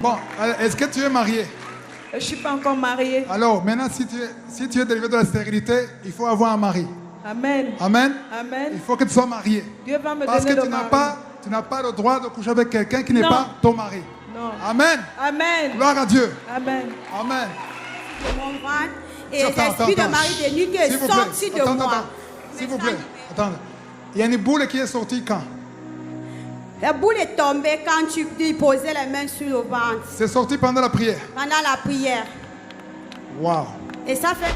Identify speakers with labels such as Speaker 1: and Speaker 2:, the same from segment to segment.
Speaker 1: Bon, est-ce que tu es marié?
Speaker 2: Je ne suis pas encore mariée.
Speaker 1: Alors, maintenant, si tu es délivré de la stérilité, il faut avoir un mari.
Speaker 2: Amen.
Speaker 1: Amen.
Speaker 2: Amen.
Speaker 1: Il faut que tu sois marié.
Speaker 2: Dieu va me
Speaker 1: Parce
Speaker 2: donner
Speaker 1: que
Speaker 2: le mari.
Speaker 1: tu n'as pas le droit de coucher avec quelqu'un qui n'est
Speaker 2: Non.
Speaker 1: pas ton mari.
Speaker 2: Non.
Speaker 1: Amen.
Speaker 2: Amen.
Speaker 1: Gloire à Dieu.
Speaker 2: Amen.
Speaker 1: Amen.
Speaker 3: De mon ventre et
Speaker 1: Attends,
Speaker 3: l'esprit de
Speaker 1: attends.
Speaker 3: mari de nuit qui est
Speaker 1: S'il vous plaît.
Speaker 3: sorti de
Speaker 1: Attends,
Speaker 3: moi.
Speaker 1: attends. S'il vous plaît. Attends. Il y a une boule qui est sortie quand?
Speaker 3: La boule est tombée quand tu posais les mains sur le ventre.
Speaker 1: C'est sorti pendant la prière.
Speaker 3: Pendant la prière.
Speaker 1: Wow.
Speaker 3: Et ça fait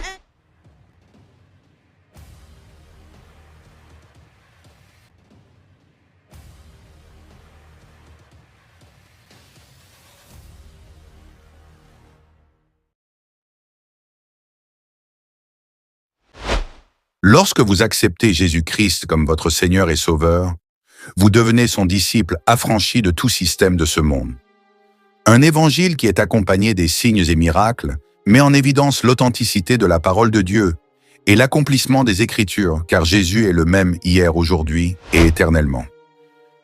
Speaker 4: Lorsque vous acceptez Jésus-Christ comme votre Seigneur et Sauveur, vous devenez son disciple affranchi de tout système de ce monde. Un évangile qui est accompagné des signes et miracles met en évidence l'authenticité de la parole de Dieu et l'accomplissement des Écritures, car Jésus est le même hier, aujourd'hui et éternellement.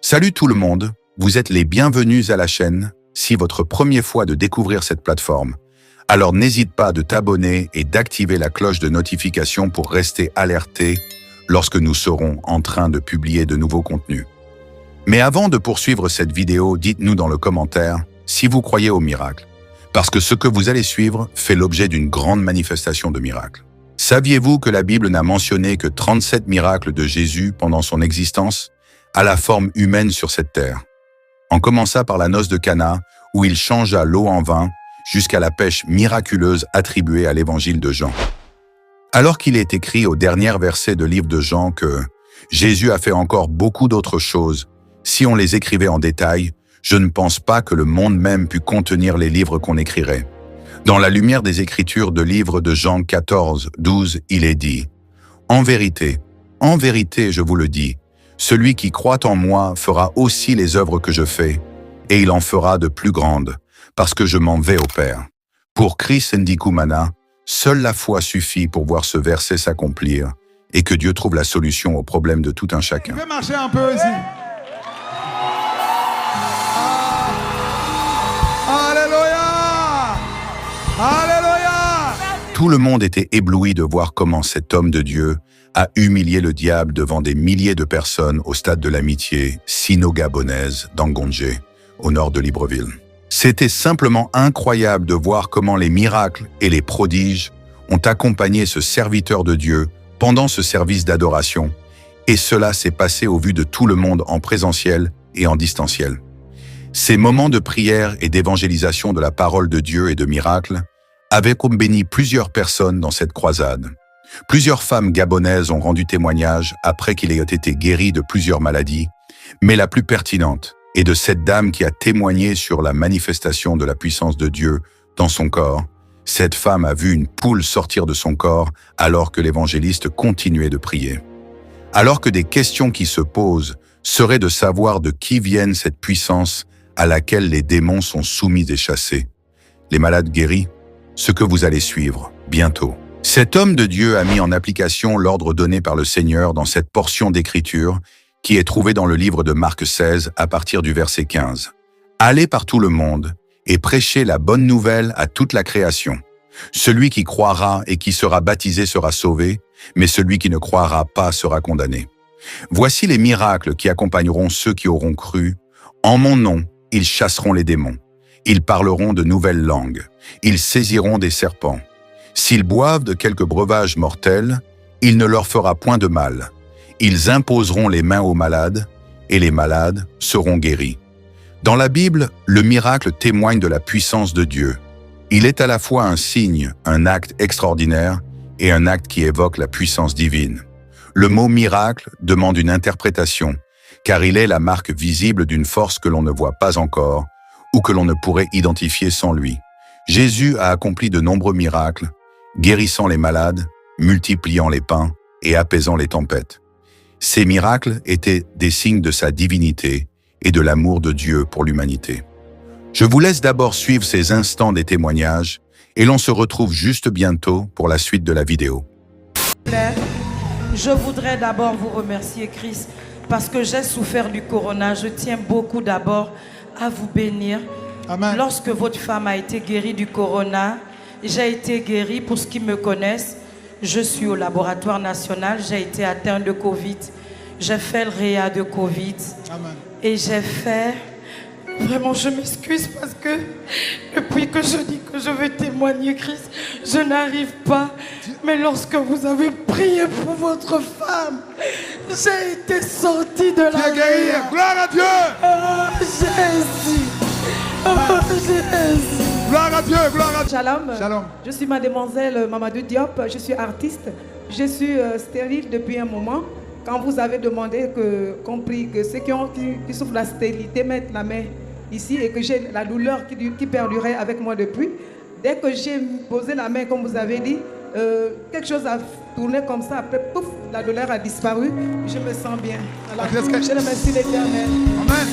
Speaker 4: Salut tout le monde, vous êtes les bienvenus à la chaîne. Si votre première fois de découvrir cette plateforme, alors n'hésite pas de t'abonner et d'activer la cloche de notification pour rester alerté lorsque nous serons en train de publier de nouveaux contenus. Mais avant de poursuivre cette vidéo, dites-nous dans le commentaire si vous croyez au miracle, parce que ce que vous allez suivre fait l'objet d'une grande manifestation de miracles. Saviez-vous que la Bible n'a mentionné que 37 miracles de Jésus pendant son existence, à la forme humaine sur cette terre? En commençant par la noce de Cana, où il changea l'eau en vin, jusqu'à la pêche miraculeuse attribuée à l'évangile de Jean. Alors qu'il est écrit au dernier verset de livre de Jean que Jésus a fait encore beaucoup d'autres choses, si on les écrivait en détail, je ne pense pas que le monde même pût contenir les livres qu'on écrirait. Dans la lumière des Écritures de livre de Jean 14, 12, il est dit « En vérité, je vous le dis, celui qui croit en moi fera aussi les œuvres que je fais, et il en fera de plus grandes, parce que je m'en vais au Père. » Pour Chris Ndikumana, seule la foi suffit pour voir ce verset s'accomplir et que Dieu trouve la solution aux problèmes de tout un chacun.
Speaker 1: Je vais marcher un peu ici. Alléluia! Alléluia!
Speaker 4: Tout le monde était ébloui de voir comment cet homme de Dieu a humilié le diable devant des milliers de personnes au stade de l'amitié sino-gabonaise d'Angondje, au nord de Libreville. C'était simplement incroyable de voir comment les miracles et les prodiges ont accompagné ce serviteur de Dieu pendant ce service d'adoration, et cela s'est passé au vu de tout le monde en présentiel et en distanciel. Ces moments de prière et d'évangélisation de la parole de Dieu et de miracles avaient comme béni plusieurs personnes dans cette croisade. Plusieurs femmes gabonaises ont rendu témoignage après qu'il ait été guéri de plusieurs maladies, mais la plus pertinente est de cette dame qui a témoigné sur la manifestation de la puissance de Dieu dans son corps. Cette femme a vu une poule sortir de son corps alors que l'évangéliste continuait de prier. Alors que des questions qui se posent seraient de savoir de qui vienne cette puissance à laquelle les démons sont soumis et chassés. Les malades guéris, ce que vous allez suivre bientôt. Cet homme de Dieu a mis en application l'ordre donné par le Seigneur dans cette portion d'écriture qui est trouvée dans le livre de Marc 16 à partir du verset 15. « Allez par tout le monde et prêchez la bonne nouvelle à toute la création. Celui qui croira et qui sera baptisé sera sauvé, mais celui qui ne croira pas sera condamné. Voici les miracles qui accompagneront ceux qui auront cru. En mon nom, ils chasseront les démons. Ils parleront de nouvelles langues. Ils saisiront des serpents. S'ils boivent de quelques breuvages mortels, il ne leur fera point de mal. Ils imposeront les mains aux malades, et les malades seront guéris. » Dans la Bible, le miracle témoigne de la puissance de Dieu. Il est à la fois un signe, un acte extraordinaire, et un acte qui évoque la puissance divine. Le mot « miracle » demande une interprétation, car il est la marque visible d'une force que l'on ne voit pas encore, ou que l'on ne pourrait identifier sans lui. Jésus a accompli de nombreux miracles, guérissant les malades, multipliant les pains et apaisant les tempêtes. Ces miracles étaient des signes de sa divinité et de l'amour de Dieu pour l'humanité. Je vous laisse d'abord suivre ces instants des témoignages et l'on se retrouve juste bientôt pour la suite de la vidéo.
Speaker 2: Je voudrais d'abord vous remercier, Chris, parce que j'ai souffert du corona. Je tiens beaucoup d'abord à vous bénir.
Speaker 1: Amen.
Speaker 2: Lorsque votre femme a été guérie du corona, j'ai été guérie. Pour ceux qui me connaissent, je suis au laboratoire national. J'ai été atteinte de Covid. J'ai fait le réa de Covid.
Speaker 1: Amen.
Speaker 2: Et j'ai fait... Vraiment, je m'excuse parce que depuis que je dis que je veux témoigner Christ, je n'arrive pas. Mais lorsque vous avez prié pour votre femme, j'ai été sortie de la...
Speaker 1: Tu es guéri.
Speaker 2: réa.
Speaker 1: Gloire à Dieu.
Speaker 2: Oh, Jésus. Oh, Jésus.
Speaker 1: Gloire à Dieu. Gloire à Dieu.
Speaker 2: Shalom.
Speaker 1: Shalom.
Speaker 2: Je suis mademoiselle Mamadou Diop, je suis artiste. Je suis stérile depuis un moment. Quand vous avez demandé qu'on prie que ceux qui souffrent de la stérilité mettent la main ici et que j'ai la douleur qui perdurait avec moi depuis, dès que j'ai posé la main, comme vous avez dit, quelque chose a tourné comme ça. Après, pouf, la douleur a disparu. Je me sens bien. Alors, je remercie l'Éternel.
Speaker 1: Amen.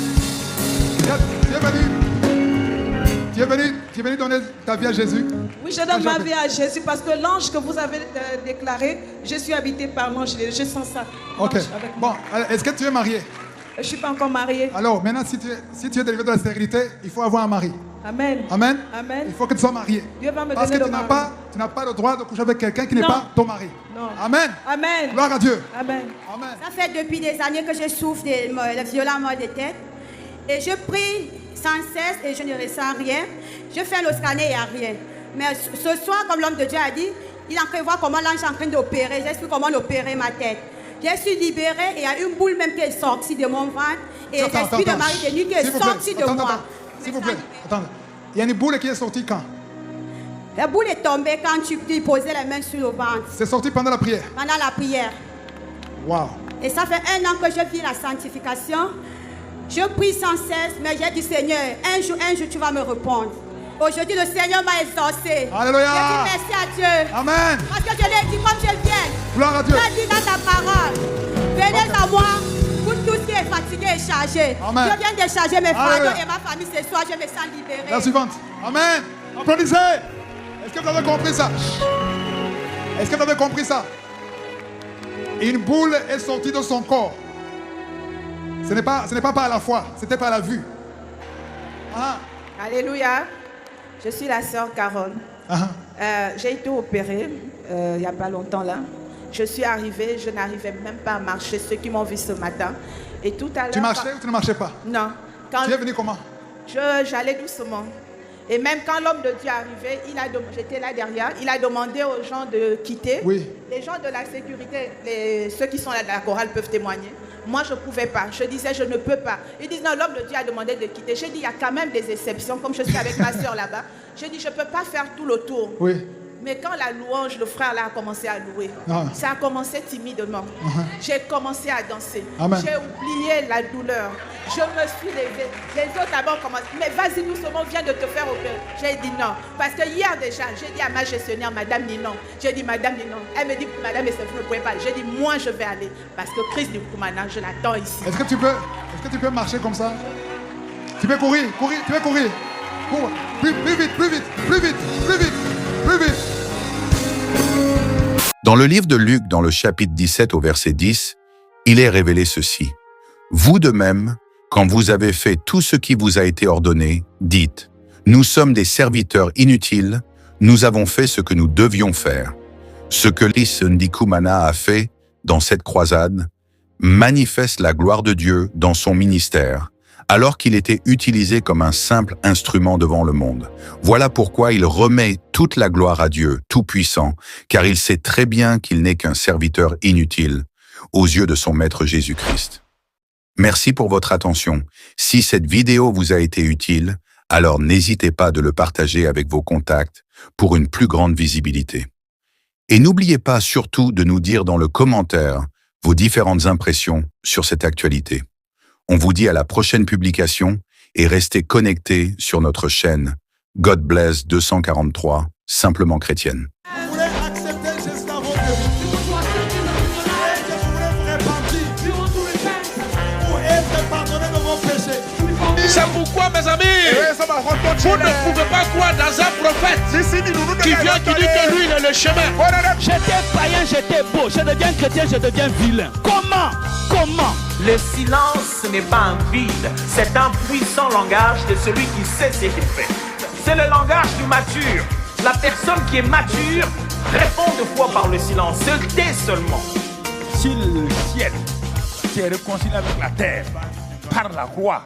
Speaker 1: Tu es venu donner ta vie à Jésus.
Speaker 2: Oui, je donne ma vie à Jésus parce que l'ange que vous avez déclaré, je suis habité par l'ange. Je sens ça.
Speaker 1: Ok. Bon, est-ce que tu es marié?
Speaker 2: Je ne suis pas encore mariée.
Speaker 1: Alors, maintenant, si tu es délivré de la stérilité, il faut avoir un mari.
Speaker 2: Amen.
Speaker 1: Amen.
Speaker 2: Amen.
Speaker 1: Il faut que tu sois marié.
Speaker 2: Dieu va me
Speaker 1: Parce que
Speaker 2: donner
Speaker 1: tu
Speaker 2: le mari.
Speaker 1: n'as pas le droit de coucher avec quelqu'un qui n'est
Speaker 2: Non.
Speaker 1: pas ton mari.
Speaker 2: Non.
Speaker 1: Amen.
Speaker 2: Amen.
Speaker 1: Gloire à Dieu.
Speaker 2: Amen.
Speaker 1: Amen.
Speaker 3: Ça fait depuis des années que je souffre de violents maux de tête. Et je prie sans cesse et je ne ressens rien. Je fais le scanner et il n'y a rien. Mais ce soir, comme l'homme de Dieu a dit, il en prévoit comment l'ange est en train d'opérer. J'explique comment opérer ma tête. Je suis libérée et il y a une boule même qui est sortie de mon ventre. Et l'esprit de Marie de nuit qui est sorti de moi.
Speaker 1: S'il vous plaît, attendez. Il y a une boule qui est sortie quand?
Speaker 3: La boule est tombée quand tu posais les mains sur le ventre.
Speaker 1: C'est sorti pendant la prière.
Speaker 3: Pendant la prière.
Speaker 1: Wow.
Speaker 3: Et ça fait 1 an que je vis la sanctification. Je prie sans cesse, mais j'ai dit Seigneur, un jour tu vas me répondre. Aujourd'hui, le Seigneur m'a exaucé.
Speaker 1: Alléluia.
Speaker 3: Je dis merci à Dieu.
Speaker 1: Amen.
Speaker 3: Parce que je l'ai dit comme je viens.
Speaker 1: Gloire à Dieu.
Speaker 3: Tu as dit dans ta parole. Venez à moi pour tout ce qui est fatigué et chargé.
Speaker 1: Amen.
Speaker 3: Je viens de charger mes fardeaux
Speaker 1: Alléluia.
Speaker 3: et ma famille ce soir. Je me sens libérée.
Speaker 1: La suivante. Amen. Applaudissez. Est-ce que vous avez compris ça? Est-ce que vous avez compris ça? Une boule est sortie de son corps. Ce n'est pas par la foi, c'était par la vue. Ah.
Speaker 5: Alléluia. Je suis la sœur Carole.
Speaker 1: Ah.
Speaker 5: J'ai été opérée il n'y a pas longtemps là. Je suis arrivée, je n'arrivais même pas à marcher. Ceux qui m'ont vu ce matin. Et tout à l'heure...
Speaker 1: Tu marchais ou tu ne marchais pas?
Speaker 5: Non.
Speaker 1: Tu es venu comment?
Speaker 5: J'allais doucement. Et même quand l'homme de Dieu est arrivé, j'étais là derrière, il a demandé aux gens de quitter.
Speaker 1: Oui.
Speaker 5: Les gens de la sécurité, ceux qui sont là de la chorale peuvent témoigner. Moi, je ne pouvais pas. Je disais, je ne peux pas. Ils disent, non, l'homme de Dieu a demandé de quitter. J'ai dit, il y a quand même des exceptions, comme je suis avec ma soeur là-bas. J'ai dit, je ne peux pas faire tout le tour.
Speaker 1: Oui.
Speaker 5: Mais quand la louange, le frère là a commencé à louer, ça a commencé timidement. J'ai commencé à danser. J'ai oublié la douleur. Je me suis levée. Les autres d'abord commencent. Mais vas-y, nous sommes, on vient de te faire opérer. J'ai dit non. Parce que hier déjà, j'ai dit à ma gestionnaire, Madame Ninon. J'ai dit, Madame Ninon. Elle me dit, Madame, vous ne pouvez pas. J'ai dit, moi, je vais aller. Parce que Christ du Koumana, je l'attends ici.
Speaker 1: Est-ce que tu peux marcher comme ça? Tu peux courir, tu peux courir. Cours. Plus vite, plus vite, plus vite, plus vite, plus vite.
Speaker 4: Dans le livre de Luc, dans le chapitre 17 au verset 10, il est révélé ceci. Vous de même, quand vous avez fait tout ce qui vous a été ordonné, dites, nous sommes des serviteurs inutiles, nous avons fait ce que nous devions faire. Ce que Christ Ndikumana a fait dans cette croisade manifeste la gloire de Dieu dans son ministère, alors qu'il était utilisé comme un simple instrument devant le monde. Voilà pourquoi il remet toute la gloire à Dieu, Tout-Puissant, car il sait très bien qu'il n'est qu'un serviteur inutile aux yeux de son Maître Jésus-Christ. Merci pour votre attention. Si cette vidéo vous a été utile, alors n'hésitez pas de le partager avec vos contacts pour une plus grande visibilité. Et n'oubliez pas surtout de nous dire dans le commentaire vos différentes impressions sur cette actualité. On vous dit à la prochaine publication et restez connectés sur notre chaîne God Bless 243, Simplement Chrétienne.
Speaker 1: Vous voulez accepter Jésus dans votre vie? Vous voulez vous repentir pour être pardonné de vos péchés.
Speaker 6: C'est pourquoi, mes amis, vous ne pouvez pas croire dans un prophète qui vient qui dit que lui, il est le chemin.
Speaker 7: J'étais païen, j'étais beau. Je deviens chrétien, je deviens vilain. Comment Comment?
Speaker 8: Le silence n'est pas un vide, c'est un puissant langage de celui qui sait ce qu'il fait. C'est le langage du mature. La personne qui est mature répond de fois par le silence, se tait seulement.
Speaker 6: Si le ciel s'est réconcilié avec la terre par la croix,